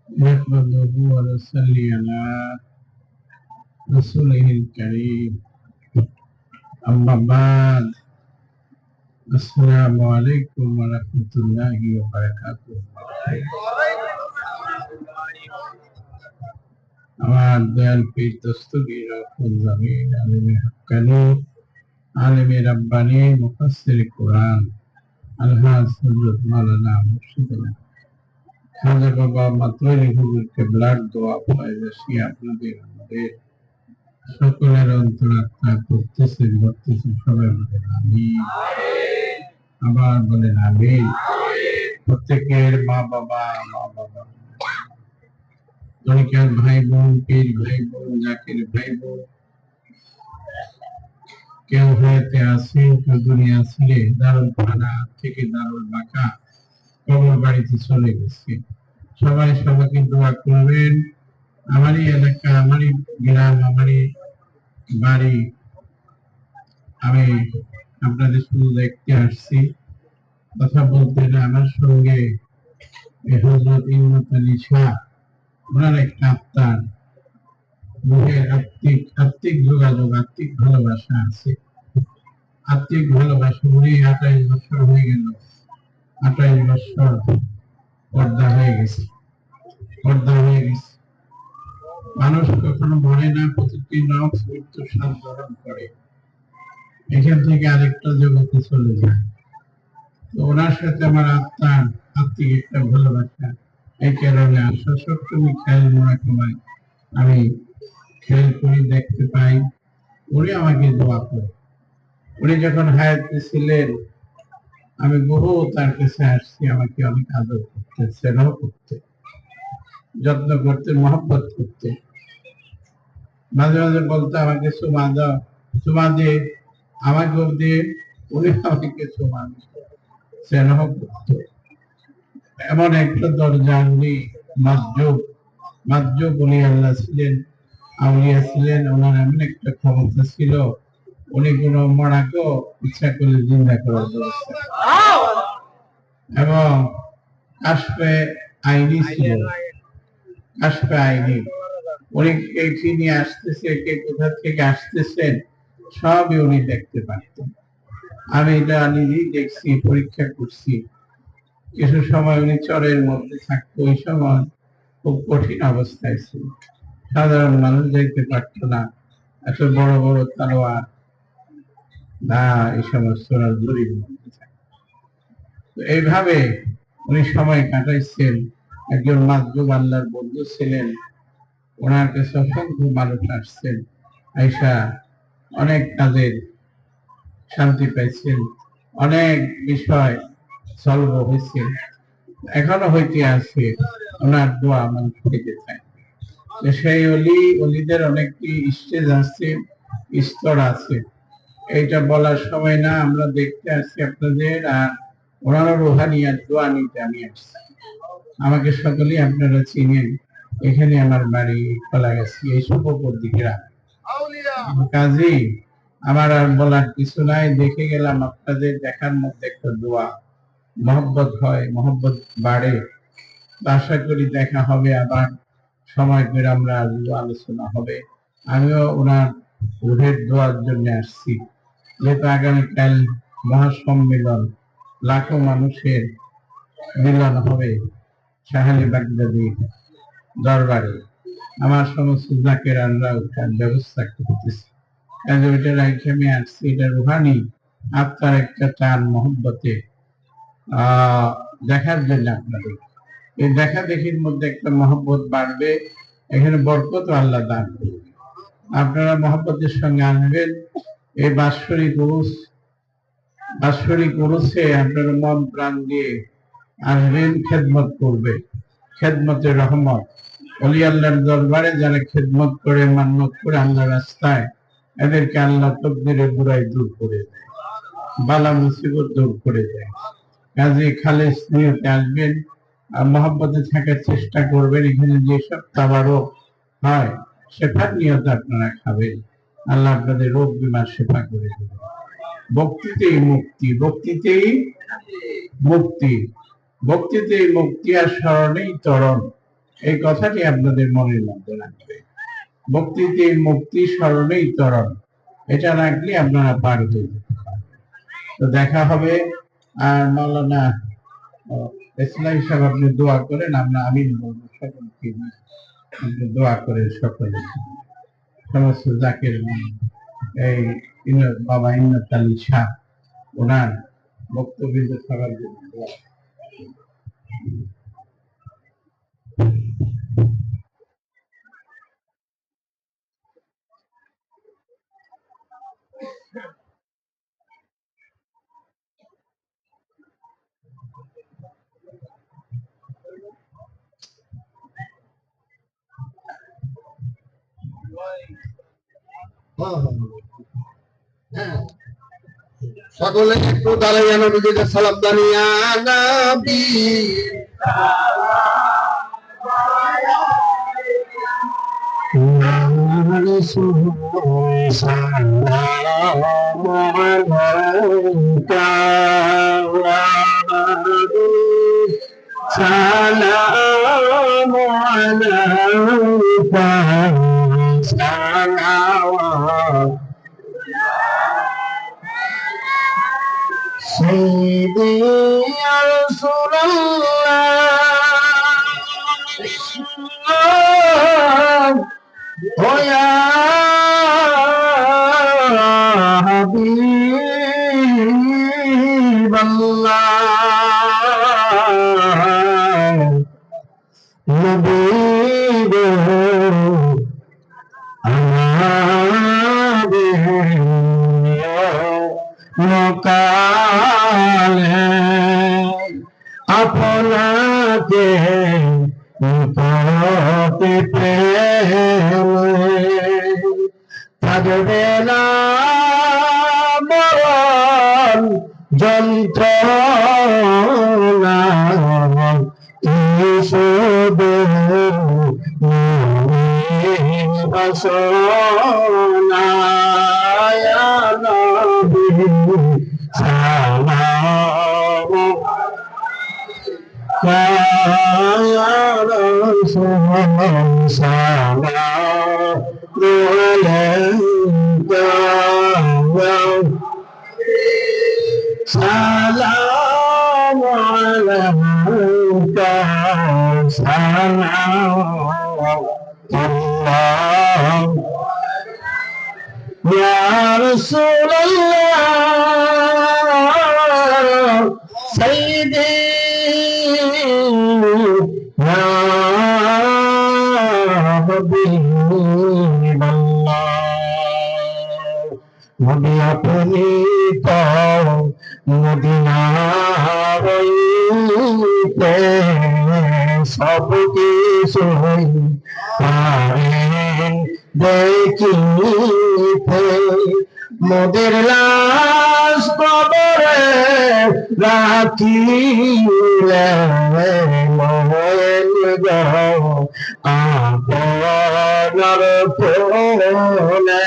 نحمده ونصلي على رسوله الكريم أما بعد السلام عليكم ورحمة الله وبركاته আমার দয়াল পীর দস্তগীর রব্বুল জামিন আলিমে হক্কানি আলিমে রাব্বানি মুফাসসির কোরআন আলহাজ হযরত মাওলানা মুর্শিদ খাজা বাবা মাতোয়ারি হুজুর কেবলার দোয়া পাইছি আপনাদের আমাদের সকলের অন্তরাত্মা করতেছেন ভরতেছেন সবাই বলেন আমিন আবার বলেন আমিন প্রত্যেকের মা বাবা তরিকার ভাই বোন পীর ভাই বোন জাকির ভাই বোন কেউ হয়েতে আসে কেউ দুনিয়া ছেড়ে দারুল পাড়া থেকে দারুল বাঁকা কবর বাড়িতে চলে গেছে সবাই সবাইকে দোয়া করবেন আমারই এলাকা আমারই গ্রাম আমারই বাড়ি আমি আপনাদের শুধু দেখতে আসছি কথা বলতে না আমার সঙ্গে হযরত ইমত আলী শাহ ওনার একটা আত্মার মুখের আত্মিক যোগাযোগ আত্মিক ভালোবাসা আছে আত্মিক ভালোবাসা উনি 28 বছর হয়ে গেল 28 বছর পর্দা হয়ে গেছে মানুষ কখনো মরে না প্রতিটি নফস মৃত্যুর স্বাদ গ্রহণ করে এখান থেকে আরেকটা জগতে চলে যায় তো ওনার সাথে আমার আত্মার আত্মিক একটা ভালোবাসা এই কারণে আশা সবসময় খেয়াল মনে কমায় আমি খেয়াল করি দেখতে পাই উনি আমাকে দোয়া করে উনি যখন হায়াতে ছিলেন আমি বহু তার কাছে আসছি আমাকে অনেক আদর করতে স্নেহ করতে যত্ন করতে মহব্বত করতে মাঝে মাঝে বলতে আমাকে চুমা দাও চুমা দিয়ে আমাকে দিয়ে উনি আমাকে চুমা স্নেহ করত এমন একটা দরজা উনি মাজুব উনি আল্লাহ ছিলেন আউলিয়া ছিলেন ওনার এমন একটা ক্ষমতা ছিল উনি কোন মরাকেও ইচ্ছা করলে জিন্দা করার ব্যবস্থা এবং কাশফে আইনি ছিল কাশফে আইনি উনি কে নিয়ে আসতেছে কে কোথা থেকে আসতেছেন সবই উনি দেখতে পারতেন আমি এটা নিজেই দেখছি পরীক্ষা করছি কিছু সময় উনি চরের মধ্যে থাকতো ওই সময় খুব কঠিন অবস্থায় ছিল সাধারণ মানুষ যাইতে পারতো না এত বড় বড় তালোয়ার না এই সমস্ত জরির মধ্যে তো এইভাবে উনি সময় কাটাইছেন একজন মাজলুম আল্লাহর বন্ধু ছিলেন ওনার কাছে অসংখ্য মানুষ আসছেন আইসা অনেক কাজের শান্তি পাইছেন অনেক বিষয় সলভ হয়েছে এখনো হইতে আছে ওনার দোয়া মানুষ পেতে চায় সেই অলিদের অনেকটি স্টেজ আছে স্তর আছে এইটা বলার সময় না আমরা দেখতে আসছি আপনাদের আর ওনারও রুহানিয়ার দোয়া নিতে আমি আসছি আমাকে সকলেই আপনারা চিনেন এখানে আমার বাড়ি কলাগাছি এই সুপর দিকে কাজী আমার আর বলার কিছু নাই দেখে গেলাম আপনাদের দেখার মধ্যে একটা দোয়া মহব্বত হয় মহব্বত বাড়ে আশা করি দেখা হবে আবার সময় করে আমরা আলোচনা হবে আমিও ওনার রুহের দোয়ার জন্য আসছি যেহেতু আগামীকাল মহাসম্মেলন লাখো মানুষের মিলন হবে শাহালি বাগদাদি দরবারে আমার সমস্ত জাকেরানরা ওটার ব্যবস্থা করতেছে কাজে ওইটা রাখে আমি আসছি এটা রুহানি আত্মার একটা টান মহব্বতে দেখার জন্য আপনাদের এই দেখা দেখির মধ্যে একটা মহব্বত বাড়বে এখানে বরকত আল্লাহ দান করবে আপনারা মহব্বতের সঙ্গে আসবেন এই বাৎসরিক উরুসে আপনারা মন প্রাণ দিয়ে আসবেন খেদমত করবে খেদমতের রহমত অলি আল্লাহর দরবারে যারা খেদমত করে মান্নত করে আল্লাহর রাস্তায় এদেরকে আল্লাহ তকদিরের বুরাই দূর করে দেয় বালা মুসিবত দূর করে দেয় কাজে খালেস নিয়তে আসবেন আর মহব্বতে থাকার চেষ্টা করবেন এখানে যেসব তাবারও হয় শেফার নিয়তে আপনারা খাবেন আল্লাহ আপনাদের রোগ বিমার শেফা করে দেবেন ভক্তিতেই মুক্তি ভক্তিতে মুক্তি আর স্মরণেই তরণ, এই কথাটি আপনাদের মনের মধ্যে রাখবে। ভক্তিতে মুক্তি, স্মরণেই তরণ, এটা রাখলে আপনারা পার হয়ে যেতে পারবেন। তো দেখা হবে। আর মাওলানা ইসলাম সাহেব আপনি দোয়া করেন, আমরা আমিন বলবো সকলকে, আপনি দোয়া করেন সকলে, সমস্ত জাকের এই বাবা ইন্নাত আলী শাহ ওনার বক্তব্য সবার জন্য দোয়া। সকলে একটু দাঁড়াইয়া নবীজিকে সালাম জানিয়া নবী সালাম আলাইকা সালাওয়াত سيدي يا رسول الله ويا حبيب الله نبيه কালে আপনাকে নিকটে পেলে থাকবে না মরণ যন্ত্রণা শুধু বাসনা সালাম ya Rasulullah salam alayka salam alayka salam Allah ya Rasulullah sayyidi নবী আপনি তো মদিনার হইতে সব কিছু পারেন দেখিতে মোদের লাশ কবরে রাখিলে মহেল গো আপনার কোলে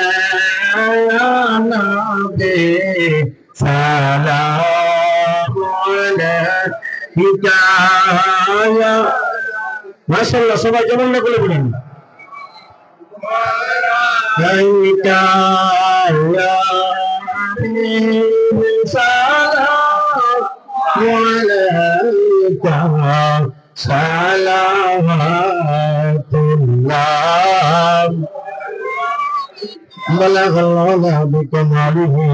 নবী সালাম আলাইকা মাশাআল্লাহ সবাই কেমন না বলে বলেন আলাইকা ইয়া সালাম আলাইকা সালাওয়াতুল্লাহ বালাগাল্লাহ বিকামালিহি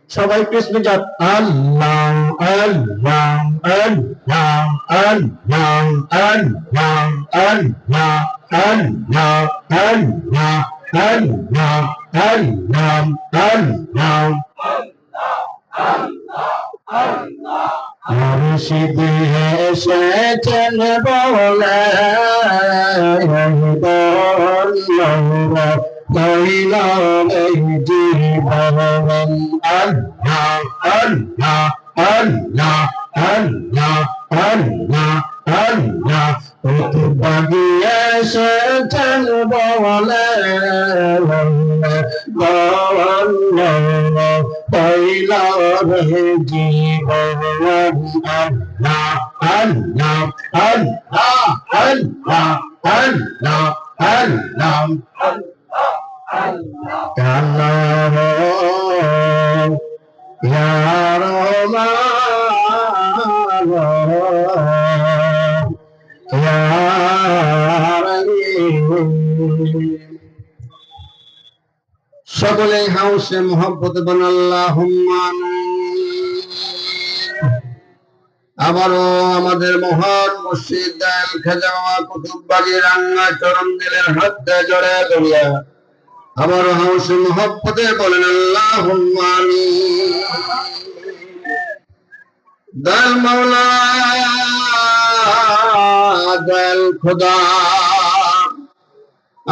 সবাই কৃষ্ণ জাত আল্লাহ আল্লাহ আল্লাহ আল্লাহ আল্লাহ আল্লাহ আল্লাহ আল্লাহ আল্লাহ আল্লাহ আল্লাহ মুর্শিদ এসেছেন বলে কইলা এই জীবন আল্লাহ আল্লাহ আল্লাহ আল্লাহ আল্লাহ আল্লাহ প্রতিবাদী এসেছেন বলে কইলা রে জীবন আল্লাহ Allah, Allah, Allah, Allah, Allah, Allah, Ya Rahman, Ya Rahim. সকলে হাউসে মোহাব্বত বান আল্লাহুম্মা আমিন। আবারও আমাদের মহান মুর্শিদ দয়াল খাজা বাবা কুতুববাড়ি রাঙ্গা চরণ দিলের হাত জড়ে ধরিয়া আবারও হাউসে মোহাব্বতে বলেন আল্লাহুম্মা আমিন। দয়াল মাওলা, দয়াল খোদা,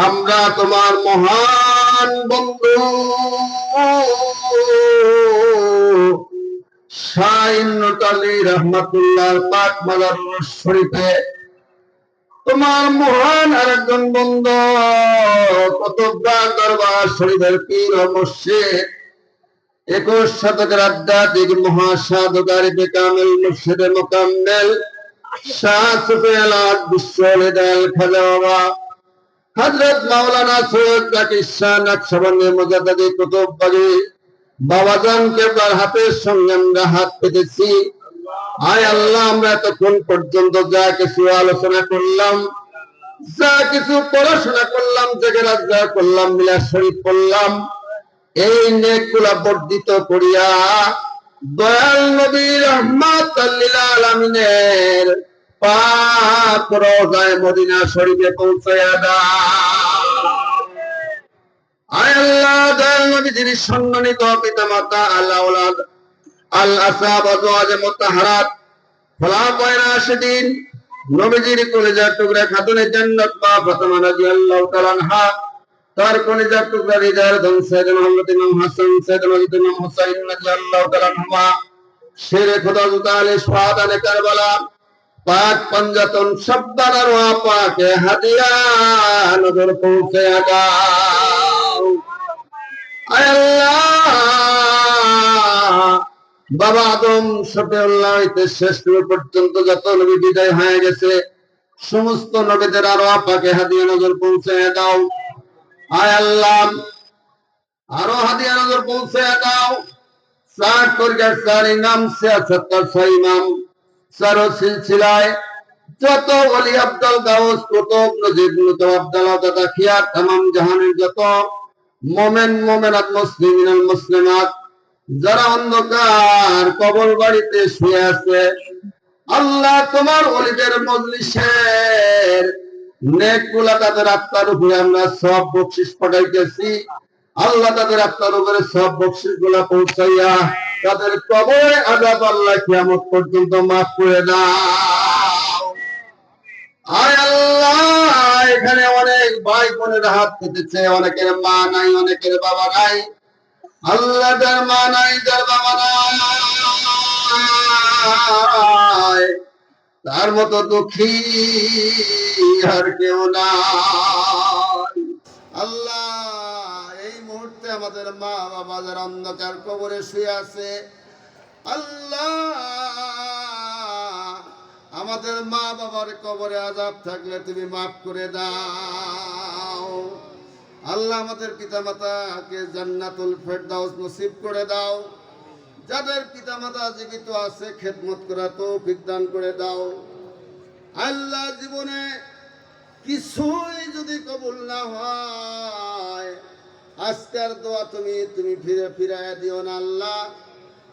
আমরা তোমার মহান বন্ধু শাইনুত আলী রহমাতুল্লাহ পাক মাজার শরীফে তোমার মহান আরেকজন বন্ধু কুতুববাগ দরবার শরীফের পীর ও মুর্শিদ 21 শতকের আধ্যাত্মিক মহাসাধক আরিফে কামিল মুর্শিদে মোকাম্মেল শাহ সুফি আলাদ বিশ্বলি দয়াল খাজা বাবা হযরত মাওলানা সৈয়দ জাকির শাহ নকশবন্দি মুজাদ্দিদি কুতুববাড়ি বাবাজান কেবলার হাতের সঙ্গে আমরা হাত পেতেছি। আয় আল্লাহ, আমরা এতক্ষণ পর্যন্ত যা কিছু আলোচনা করলাম, যা কিছু পড়াশোনা করলাম, জিকির করলাম, মিলাদ শরীফ পড়লাম, এই নেকগুলা বর্ধিত করিয়া দয়াল নবী রাহমাতাল লিল আলামিনের পাক রওজায়ে মদিনা শরীফে পৌঁছায়া দাও। আয় আল্লাহ, দয়াল নবীজির সম্মানিত পিতামাতা আল আওলাদ আল আসহাব আজওয়াজ মুতাহহারাত খোলাফায়ে রাশিদিন নবীজির কলিজার টুকরা খাতুনে জান্নাত মা ফাতেমা রাদিয়াল্লাহু তাআলা আনহা, তার কলিজার টুকরা হৃদয়ের ধন সাইয়েদনা মুহাম্মদ ইমাম হাসান সাইয়েদনা ইমাম হুসাইন রাদিয়াল্লাহু তাআলা আনহুমা, শেরে খোদা আলে সুহাদানে কারবালা, পাক পঞ্জাতন শব্দার রওয়া পাকে হাদিয়া নজর পৌঁছে দাও। আয় আল্লাহ, বাবা আদম শফিউল্লাহ হইতে শেষ নবী পর্যন্ত যত নবী বিদায় হয়ে গেছে, সমস্ত নবীদের রওয়া পাকে হাদিয়া নজর পৌঁছে দাও। আয় আল্লাহ, আরো হাদিয়া নজর পৌঁছে দাও। 60 তরকার 4 ইমাম 76 6 ইমাম সারো সিলসিলায় যত ওলি আব্দুল গাউস কুতুব নজিব মুতাওয়া আব্দুল্লাহ দাদা খিয়ার तमाम জাহানের যত মুমিন মুমিনাত মুসলিমিন মুসলিমাত যারা অন্ধকার কবর বাড়িতে শুয়ে আছে, আল্লাহ তোমার ওলিদের মজলিসের নেকগুলা তাদের আত্মার উপরে আমরা সব বকশিশ পাঠাইতেছি। আল্লাহ তাদের আত্মার উপরে সব বকশিশ গুলা পৌঁছাইয়া তাদের কবরে আযাব আল্লাহ কিয়ামত পর্যন্ত মাফ করে দাও। আয় আল্লাহ, এখানে অনেক ভাই বোনের হাত পেতেছে, অনেকের মা নাই, অনেকের বাবা নাই। আল্লাহ, যার মা নাই, যার বাবা নাই, তার মতো দুঃখী আর কেউ নাই। আল্লাহ, এই মুহূর্তে আমাদের মা বাবা যারা অন্ধকার কবরে শুয়ে আছে, আল্লাহ আমাদের মা বাবার কবরে আযাব থাকলে তুমি মাফ করে দাও। আল্লাহ, আমাদের পিতামাতাকে জান্নাতুল ফেরদাউস নসিব করে দাও। যাদের পিতামাতা জীবিত আছে খেদমত করার তৌফিক দান করে দাও। আল্লাহ, জীবনে কিছুই যদি কবুল না হয়, আজকের দোয়া তুমি ফিরাইয়া দিও না আল্লাহ।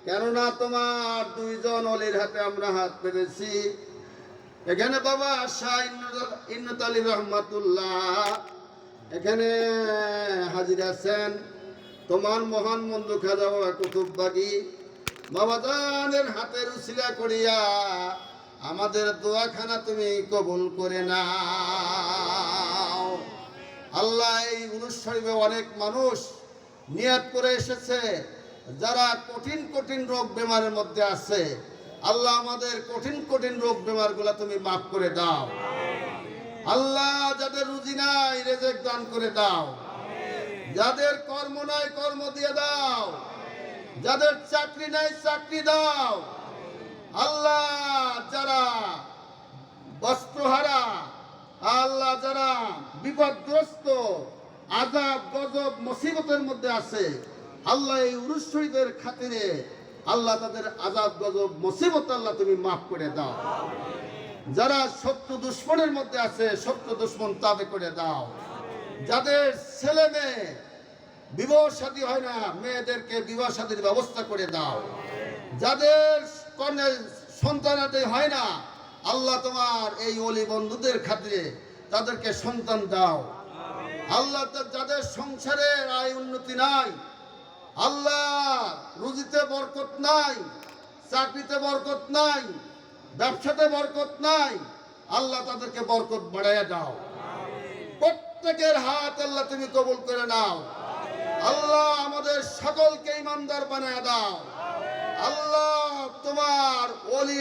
কেননা তোমার 2 জন ওলির হাতে আমরা হাত পেতেছি। এখানে বাবা শাহ ইন্নত আলী রহমাতুল্লাহ এখানে হাজির আছেন। তোমার মহান বন্ধু খাজা বাবা কুতুববাগী বাবা জানের হাতের উসিলা করিয়া আমাদের দোয়াখানা তুমি কবুল করে নাও। আল্লাহ, এই অনুষ্ঠানে অনেক মানুষ নিয়ত করে এসেছে যারা কঠিন কঠিন রোগ বেমারের মধ্যে আছে। আল্লাহ, আমাদের কঠিন কঠিন রোগ বেমারগুলো তুমি মাফ করে দাও। আল্লাহ, যাদের রুজি নাই রিজিক দান করে দাও। যাদের কর্ম নাই কর্ম দিয়ে দাও। যাদের চাকরি নাই চাকরি দাও। আল্লাহ, যারা বিপদগ্রস্ত, আযাব গজব মুসিবতের মধ্যে আছে, আল্লাহ এই উরুস শহীদের খাতিরে আল্লাহ তাদের আযাব গজব মুসিবত আল্লাহ তুমি মাফ করে দাও। যারা শত্রু দুশ্মনের মধ্যে আছে, শত্রু দুশ্মন তাবে করে দাও। যাদের ছেলে মেয়ে বিবাহ শাদী হয় না, মেয়েদেরকে বিবাহ শাদীর ব্যবস্থা করে দাও। যাদের কন্যা সন্তানাদি হয় না, আল্লাহ তোমার এই ওলি বন্ধুদের খাতিরে তাদেরকে সন্তান দাও। আল্লাহ যাদের সংসারে আয় উন্নতি নাই, আল্লাহ রুজিতে বরকত নাই, চাকরিতে বরকত নাই, ব্যবসাতে বরকত নাই, আল্লাহ তাদেরকে বরকত বাড়াইয়া দাও। প্রত্যেকের হাত আল্লাহ তুমি কবুল করে নাও। আল্লাহ আমাদের সকলকে ইমানদার বানায় দাও। আল্লাহ তোমার ওলি